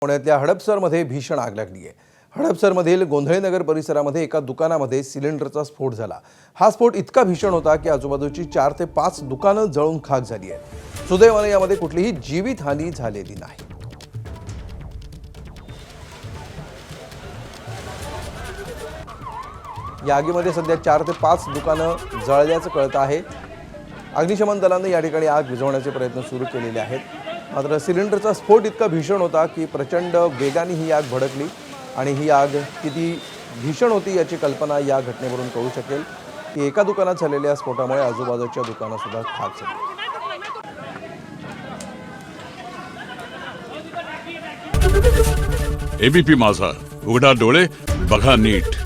पुण्यातल्या हडपसरमध्ये भीषण आग लागली आहे। हडपसरमधील गोंधळेनगर परिसरामध्ये एका दुकानामध्ये सिलेंडरचा स्फोट झाला। हा स्फोट इतका भीषण होता की आजूबाजूची 4 ते 5 दुकानं जळून खाक झाली आहेत। सुदैवाने यामध्ये कुठलीही जीवितहानी झालेली नाही। या आगीमध्ये सध्या 4 ते 5 दुकानं जळल्याचं कळतं आहे। अग्निशमन दलाने या ठिकाणी आग विझवण्याचे प्रयत्न सुरू केलेले आहेत। मात्र सिलेंडरचा स्फोट इतका भीषण होता की प्रचंड वेगाने ही आग भडकली आणि ही आग किती भीषण होती याची कल्पना या घटनेवरून कळू शकेल की एका दुकानात झालेल्या स्फोटामुळे आजूबाजूच्या दुकानं सुद्धा खाक झाली। एबीपी माझा, उघडा डोळे बघा नीट।